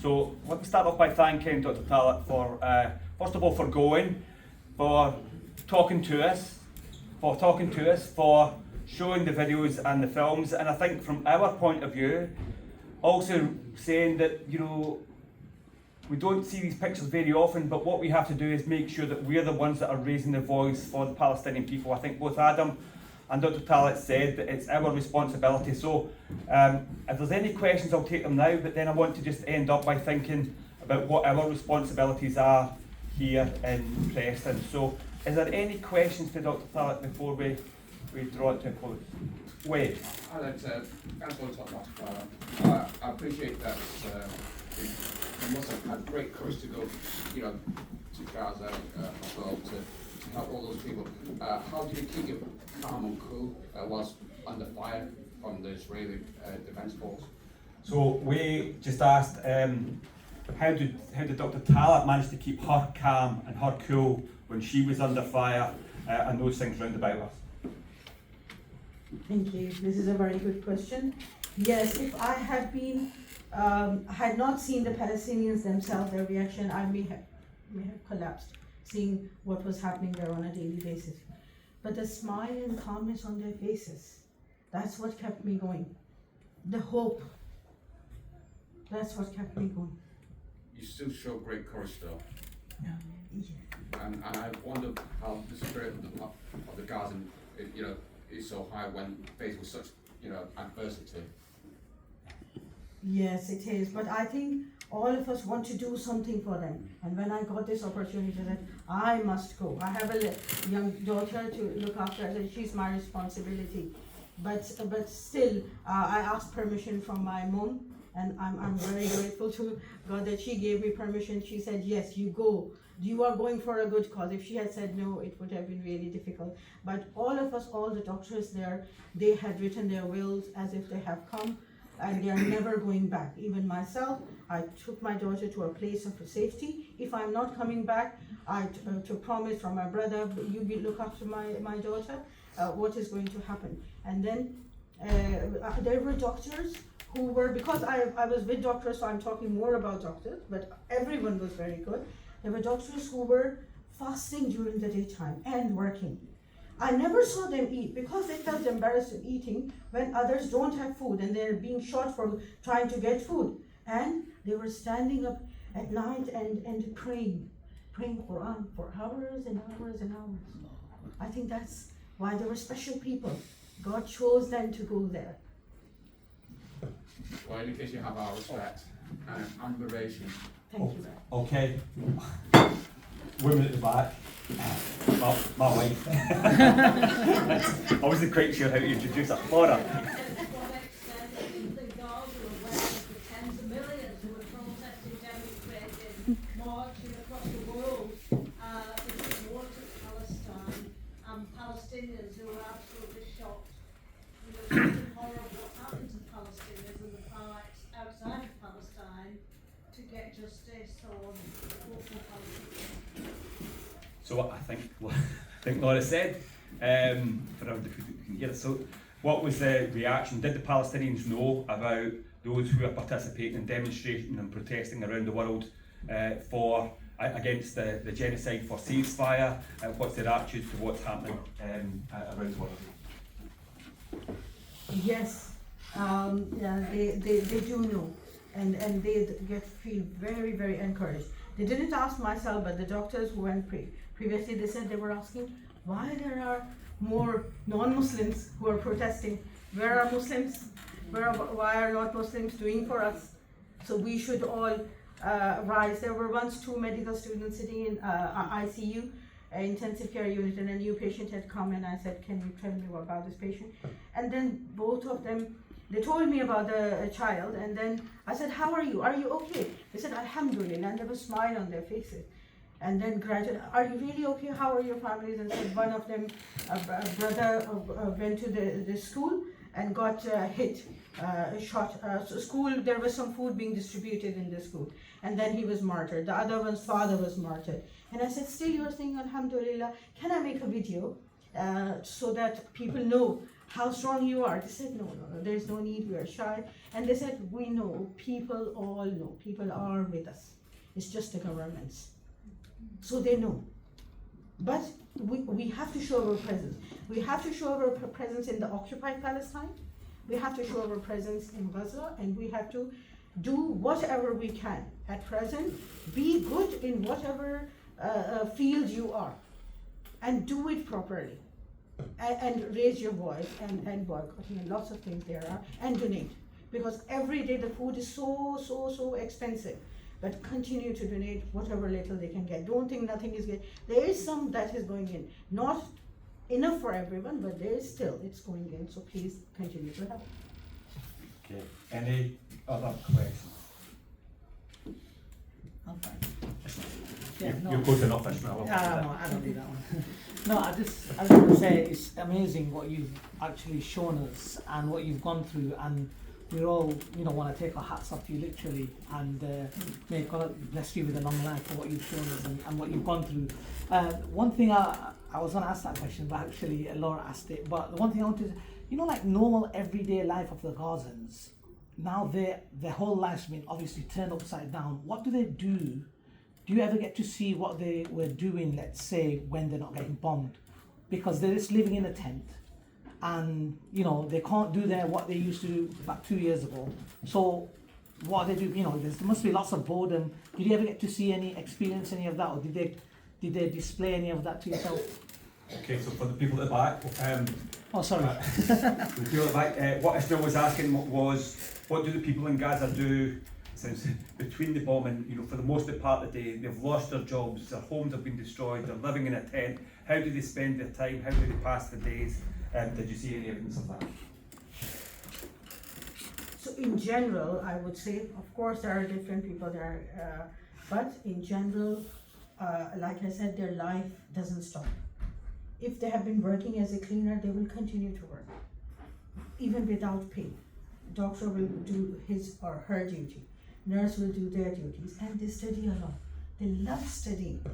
So let me start off by thanking Dr. Talat for, first of all, for going, for talking to us, for showing the videos and the films, and I think from our point of view, also saying that, you know, we don't see these pictures very often, but what we have to do is make sure that we're the ones that are raising the voice for the Palestinian people. I think both Adam and Dr. Talat said that it's our responsibility. So if there's any questions, I'll take them now, but then I want to just end up by thinking about what our responsibilities are here in Preston. So is there any questions for Dr. Talat before we draw it to a close? Wade. I'd like to talk about I appreciate that you must have had great courage to go, you know, to Gaza as well to help all those people. How did you keep your calm and cool whilst under fire from the Israeli defence force? So we just asked, how did Dr. Talat manage to keep her calm and her cool when she was under fire and those things round about us? Thank you. This is a very good question. Yes, if I had been, had not seen the Palestinians themselves, their reaction, I may have collapsed, seeing what was happening there on a daily basis. But the smile and calmness on their faces, that's what kept me going. The hope, that's what kept me going. You still show great courage though. Yeah. And I wonder how the spirit of the Gazan, you know, is so high when faced with such, you know, adversity. Yes, it is. But I think all of us want to do something for them. And when I got this opportunity, I said, I must go. I have a young daughter to look after, and she's my responsibility. But still, I asked permission from my mom, and I'm very grateful to God that she gave me permission. She said, yes, you go. You are going for a good cause. If she had said no, it would have been really difficult. But all of us, all the doctors there, they had written their wills as if they have come, and they are never going back. Even myself, I took my daughter to a place of safety. If I'm not coming back, I took promise from my brother, you look after my daughter, what is going to happen. And then there were doctors who were, because I was with doctors, so I'm talking more about doctors, but everyone was very good. There were doctors who were fasting during the daytime and working. I never saw them eat because they felt embarrassed in eating when others don't have food and they're being shot for trying to get food. And they were standing up at night and praying Quran for hours and hours and hours. I think that's why they were special people. God chose them to go there. Well, in case you have our respect and admiration. Thank you. Okay. Women at the back. My wife. I wasn't quite sure how to introduce her. Laura. To what extent the Gaza are aware of the tens of millions who are protesting, demonstrating, marching across the world for support of Palestine, and Palestinians who are absolutely shocked. You know, something horrible what's happened to Palestinians and the fight outside of Palestine to get justice on local Palestinians. So I think Laura said, for everybody who can hear it. So what was the reaction? Did the Palestinians know about those who are participating in demonstrating and protesting around the world against the genocide, for ceasefire? What's their attitude to what's happening around the world? Yes, yeah, they do know, and they feel very, very encouraged. They didn't ask myself, but the doctors who went previously, they said they were asking why there are more non-Muslims who are protesting. Where are Muslims? Why are not Muslims doing for us? So we should all rise. There were once 2 medical students sitting in ICU, intensive care unit, and a new patient had come, and I said, can you tell me about this patient? And then both of them, they told me about the child, and then I said, how are you? Are you okay? They said, Alhamdulillah, and there was a smile on their faces. And then gradually, are you really okay? How are your families? And said one of them, a brother went to the school and got hit, shot. School, there was some food being distributed in the school, and then he was martyred. The other one's father was martyred. And I said, still you're saying Alhamdulillah, can I make a video so that people know how strong you are? They said, no, there's no need, we are shy. And they said, we know, people all know, people are with us. It's just the governments. So they know. But we have to show our presence. We have to show our presence in the occupied Palestine. We have to show our presence in Gaza, and we have to do whatever we can at present. Be good in whatever field you are, and do it properly. And raise your voice and boycotting, and lots of things there are, and donate. Because every day the food is so expensive. But continue to donate whatever little they can get. Don't think nothing is getting. There is some that is going in. Not enough for everyone, but there is still, it's going in. So please continue to help. Okay. Any other questions? I'm fine. Yeah, You're no. close enough, Ishmael. I don't do that one. No, I was going to say it's amazing what you've actually shown us and what you've gone through, and we all, want to take our hats off to you literally, and may God bless you with a long life for what you've shown us and what you've gone through. One thing I was going to ask that question, but actually Laura asked it. But the one thing I wanted, like normal everyday life of the Gazans, now their whole life's been obviously turned upside down. What do they do? Do you ever get to see what they were doing, let's say, when they're not getting bombed? Because they're just living in a tent, and they can't do what they used to do about 2 years ago. So what they do, there must be lots of boredom. Did you ever get to see experience any of that, or did they display any of that to yourself? Okay, so for the people at the back, Oh, sorry. the people at the back, what Ishmael was asking was, what do the people in Gaza do since between the bombing? For the most part of the day, they've lost their jobs, their homes have been destroyed, they're living in a tent. How do they spend their time? How do they pass the days? Did you see any evidence of that? So in general, I would say, of course, there are different people there, but in general, like I said, their life doesn't stop. If they have been working as a cleaner, they will continue to work, even without pay. Doctor will do his or her duty. Nurse will do their duties, and they study a lot. They love studying.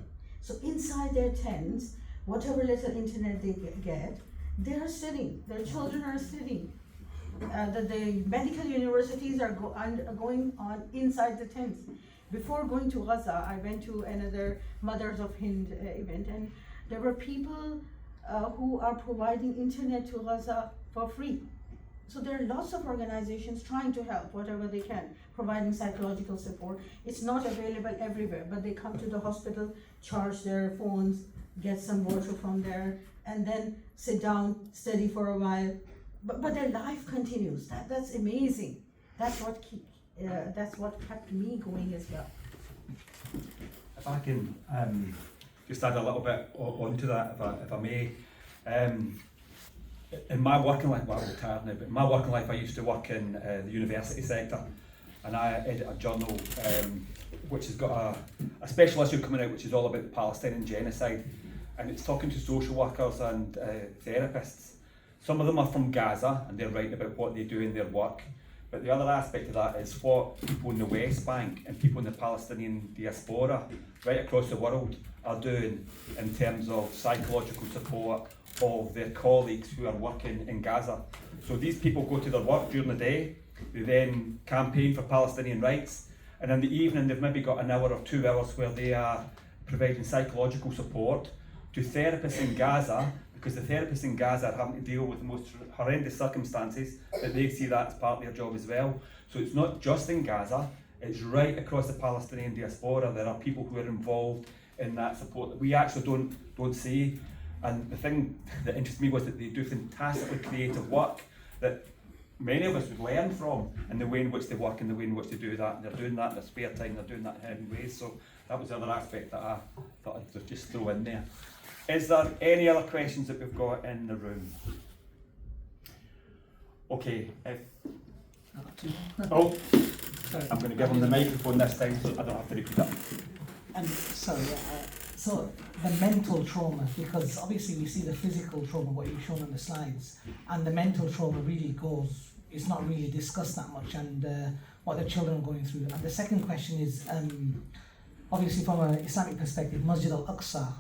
So inside their tents, whatever little internet they get, they are studying. Their children are studying. The medical universities are going on inside the tents. Before going to Gaza, I went to another Mothers of Hind event, and there were people who are providing internet to Gaza for free. So there are lots of organizations trying to help whatever they can, providing psychological support. It's not available everywhere, but they come to the hospital, charge their phones, get some water from there, and then sit down, study for a while. But their life continues. That's amazing. That's what kept me going as well. If I can just add a little bit onto that, if I may. In my working life, well, I'm retired now, but in my working life I used to work in the university sector, and I edit a journal which has got a special issue coming out which is all about the Palestinian genocide, and it's talking to social workers and therapists. Some of them are from Gaza and they're writing about what they do in their work, but the other aspect of that is what people in the West Bank and people in the Palestinian diaspora right across the world are doing in terms of psychological support of their colleagues who are working in Gaza. So these people go to their work during the day, they then campaign for Palestinian rights, and in the evening they've maybe got an hour or 2 hours where they are providing psychological support to therapists in Gaza, because the therapists in Gaza are having to deal with the most horrendous circumstances, that they see that as part of their job as well. So it's not just in Gaza, it's right across the Palestinian diaspora. There are people who are involved in that support that we actually don't see. And the thing that interested me was that they do fantastically creative work that many of us would learn from, in the way in which they work and the way in which they do that. And they're doing that in their spare time, they're doing that in heavy ways. So that was the other aspect that I thought I'd just throw in there. Is there any other questions that we've got in the room? Okay, oh, Sorry. I'm going to give them the microphone this time so I don't have to repeat that. And sorry, so the mental trauma, because obviously we see the physical trauma, what you've shown on the slides, and the mental trauma really it's not really discussed that much, and what the children are going through. And the second question is, obviously from an Islamic perspective, Masjid al-Aqsa,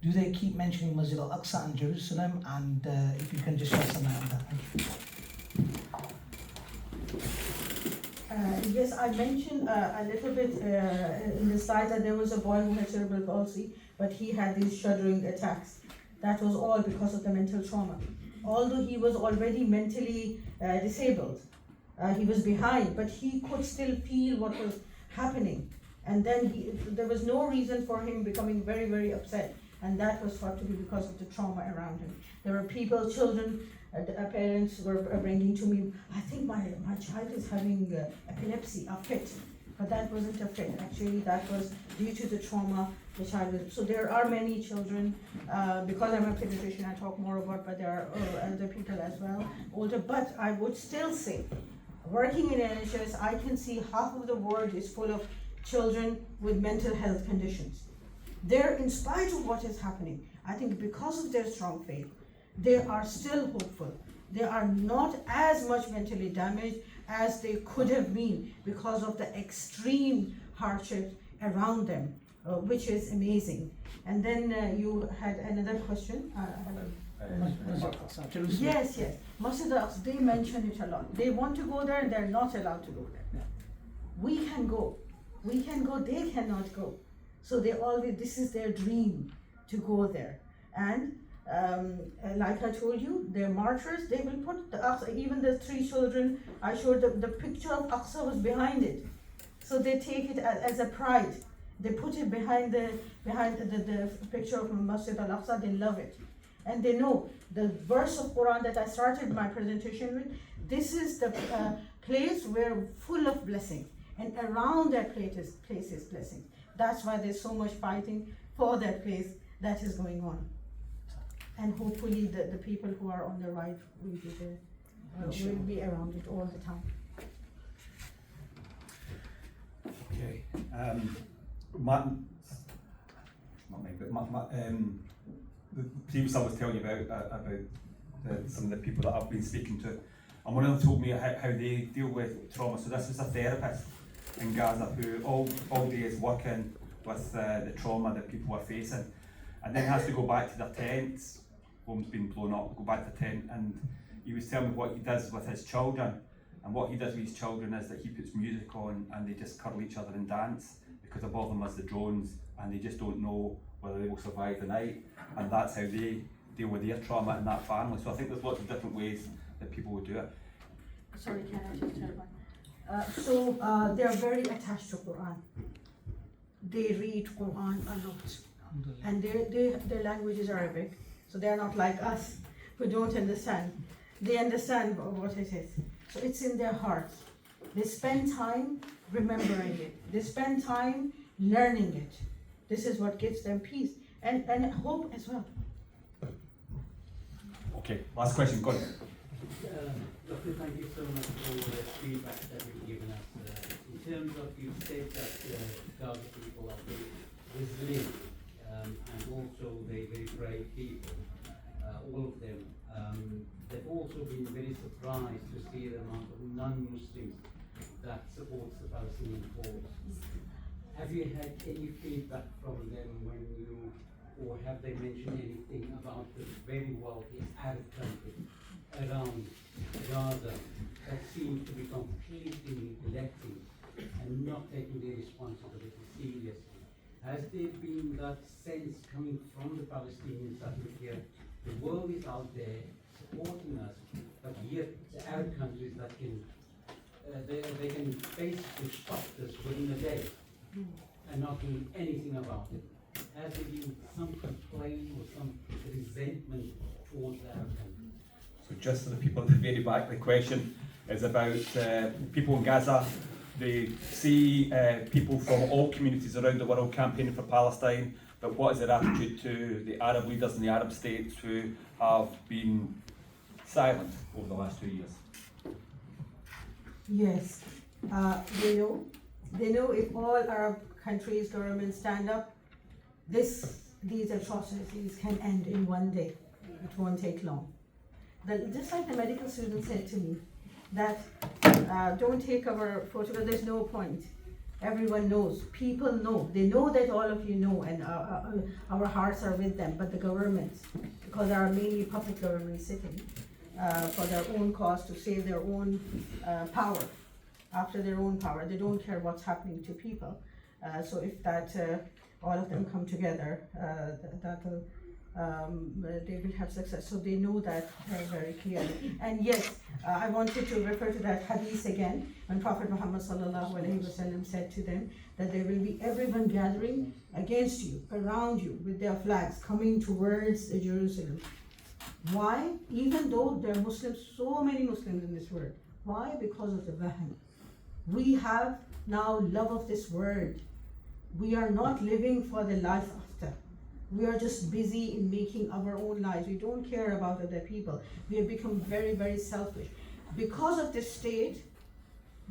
do they keep mentioning Masjid al-Aqsa in Jerusalem? And if you can just shed some light on that. Thank you. Yes, I mentioned a little bit in the slide that there was a boy who had cerebral palsy, but he had these shuddering attacks. That was all because of the mental trauma. Although he was already mentally disabled, he was behind, but he could still feel what was happening. And then there was no reason for him becoming very, very upset. And that was thought to be because of the trauma around him. There were people, children, parents were bringing to me, I think my child is having epilepsy, a fit. But that wasn't a fit. Actually, that was due to the trauma the child was. So there are many children, because I'm a pediatrician, I talk more about, but there are other people as well, older. But I would still say, working in NHS, I can see half of the world is full of children with mental health conditions. They're, in spite of what is happening, I think because of their strong faith, they are still hopeful. They are not as much mentally damaged as they could have been because of the extreme hardship around them, which is amazing. And then you had another question. Masjid al-Aqsa, Jerusalem. Yes, yes. Masjid al-Aqsa, they mention it a lot. They want to go there and they're not allowed to go there. Yeah. We can go, they cannot go. So they always, this is their dream to go there. And like I told you, they're martyrs. They will put the Aqsa, even the 3 children, I showed the picture of Aqsa was behind it. So they take it as a pride. They put it behind the picture of Masjid al-Aqsa. They love it. And they know the verse of Quran that I started my presentation with. This is the place where full of blessing, and around that place is blessing. That's why there's so much fighting for that place that is going on. And hopefully the people who are on the right will be there, will be around it all the time. Okay. The previous I was telling you about some of the people that I've been speaking to, and one of them told me how they deal with trauma. So this is a therapist in Gaza who all day is working with the trauma that people are facing, and then has to go back to their tents. Home's been blown up, go back to the tent, and he was telling me what he does with his children. And what he does with his children is that he puts music on and they just cuddle each other and dance, because above them is the drones and they just don't know whether they will survive the night. And that's how they deal with their trauma in that family. So I think there's lots of different ways that people would do it. Sorry, can I just tell one? They are very attached to Quran. They read Quran a lot. And their language is Arabic. So they are not like us who don't understand. They understand what it is. So it's in their hearts. They spend time remembering it. They spend time learning it. This is what gives them peace and hope as well. Okay, last question, go on. Doctor, thank you so much for the feedback that you've given us. In terms of, you said that Gaza people are very resilient and also they're very brave people, all of them. They've also been very surprised to see the amount of non-Muslims that supports the Palestinian cause. Have you had any feedback from them when you, or have they mentioned anything about the very wealthy Arab countries around Gaza that seem to be completely neglecting and not taking their responsibility seriously? Has there been that sense coming from the Palestinians that look here, the world is out there supporting us, but yet the Arab countries that can, they can basically stop this within a day and not doing anything about it? Has there been some complaint or some resentment towards the Arab countries? So just for the people at the very back, the question is about people in Gaza. They see people from all communities around the world campaigning for Palestine, but what is their attitude to the Arab leaders in the Arab states who have been silent over the last 2 years? Yes, they know if all Arab countries' governments stand up, these atrocities can end in one day. It won't take long. Just like the medical student said to me, that don't take our photograph, there's no point. Everyone knows, people know, they know that all of you know, and our hearts are with them, but the governments, because there are mainly puppet governments sitting for their own cause to save their own power, after their own power, they don't care what's happening to people. So if that, all of them come together, that'll they will have success. So they know that very clearly. And yes, I wanted to refer to that hadith again, when Prophet Muhammad sallallahu alaihi wasallam said to them that there will be everyone gathering against you, around you, with their flags, coming towards Jerusalem. Why? Even though there are Muslims, so many Muslims in this world. Why? Because of the Wahan. We have now love of this world. We are not living for the life after. We are just busy in making our own lives. We don't care about other people. We have become very, very selfish. Because of this state,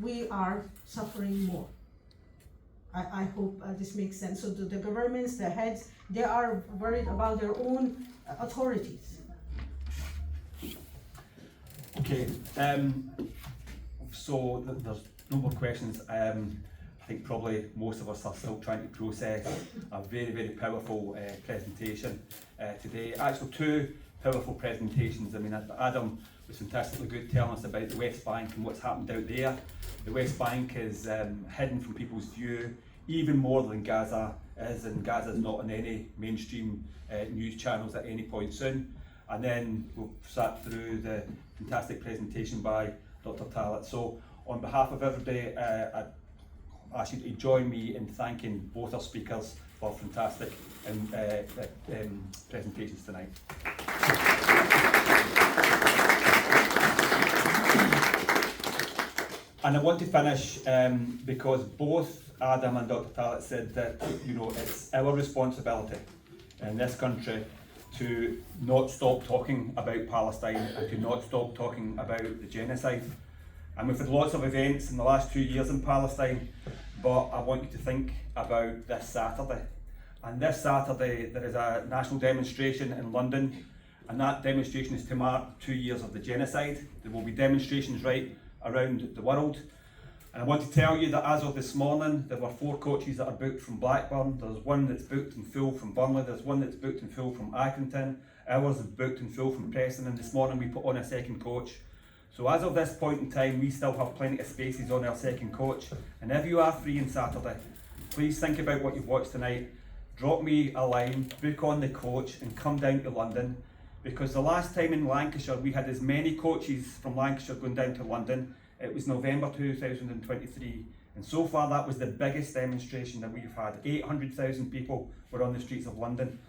we are suffering more. I hope this makes sense. So the governments, the heads, they are worried about their own authorities. Okay, so there's no more questions. I think probably most of us are still trying to process a very, very powerful presentation today. Actually, two powerful presentations. I mean, Adam was fantastically good telling us about the West Bank and what's happened out there. The West Bank is hidden from people's view even more than Gaza is, and Gaza is not on any mainstream news channels at any point soon. And then we've sat through the fantastic presentation by Dr. Talat. So on behalf of everybody, I ask you to join me in thanking both our speakers for fantastic presentations tonight. And I want to finish because both Adam and Dr. Talat said that it's our responsibility in this country to not stop talking about Palestine and to not stop talking about the genocide. And we've had lots of events in the last 2 years in Palestine, but I want you to think about this Saturday. And this Saturday there is a national demonstration in London, and that demonstration is to mark 2 years of the genocide. There will be demonstrations right around the world. And I want to tell you that as of this morning, there were 4 coaches that are booked from Blackburn. There's one that's booked in full from Burnley. There's one that's booked in full from Accrington. Ours is booked in full from Preston. And this morning we put on a second coach. So as of this point in time, we still have plenty of spaces on our second coach. And if you are free on Saturday, please think about what you've watched tonight. Drop me a line, book on the coach and come down to London. Because the last time in Lancashire, we had as many coaches from Lancashire going down to London. It was November 2023. And so far that was the biggest demonstration that we've had. 800,000 people were on the streets of London.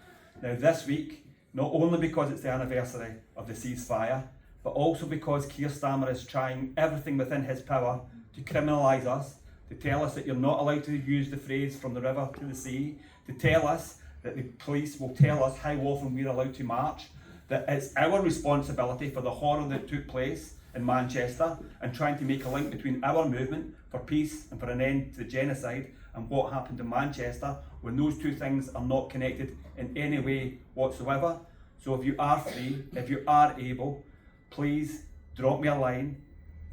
Now this week, not only because it's the anniversary of the ceasefire, but also because Keir Starmer is trying everything within his power to criminalise us, to tell us that you're not allowed to use the phrase from the river to the sea, to tell us that the police will tell us how often we're allowed to march, that it's our responsibility for the horror that took place in Manchester and trying to make a link between our movement for peace and for an end to the genocide and what happened in Manchester, when those two things are not connected in any way whatsoever. So if you are free, if you are able, please drop me a line,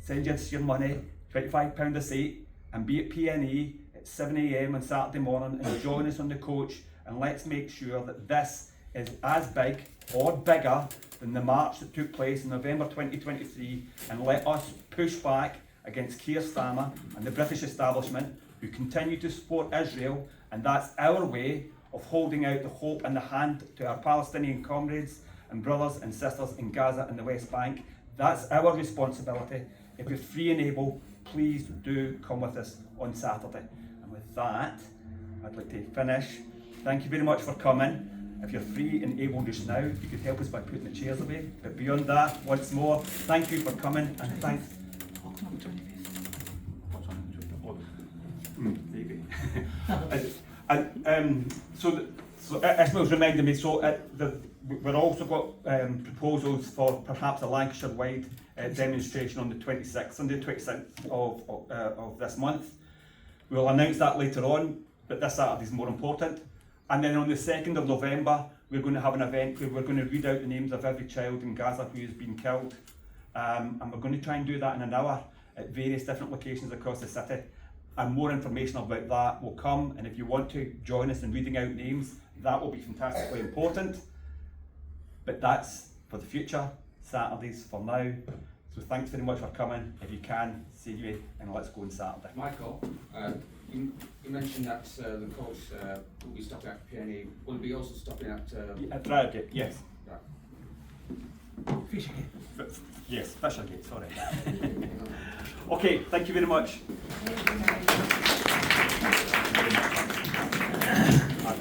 send us your money, £25 a seat, and be at PNE at 7 AM on Saturday morning and join us on the coach, and let's make sure that this is as big or bigger than the march that took place in November 2023, and let us push back against Keir Starmer and the British establishment who continue to support Israel, and that's our way of holding out the hope and the hand to our Palestinian comrades and brothers and sisters in Gaza and the West Bank. That's our responsibility. If you're free and able, please do come with us on Saturday. And with that, I'd like to finish. Thank you very much for coming. If you're free and able just now, you could help us by putting the chairs away. But beyond that, once more, thank you for coming, and thanks. Maybe. So Ismail's reminded me, we've also got proposals for perhaps a Lancashire-wide demonstration on the 26th, Sunday 26th of this month. We'll announce that later on, but this Saturday is more important. And then on the 2nd of November, we're going to have an event where we're going to read out the names of every child in Gaza who has been killed. And we're going to try and do that in an hour at various different locations across the city. and more information about that will come. And if you want to join us in reading out names, that will be fantastically important. But that's for the future, Saturdays for now. So thanks very much for coming. If you can, see you and let's go on Saturday. Michael, you mentioned that the coach will be stopping at PNE. Will he be also stopping at? At Briargate, yes. Yeah. Fishergate. Yes, Fishergate, sorry. Okay, thank you very much. Thank you very much.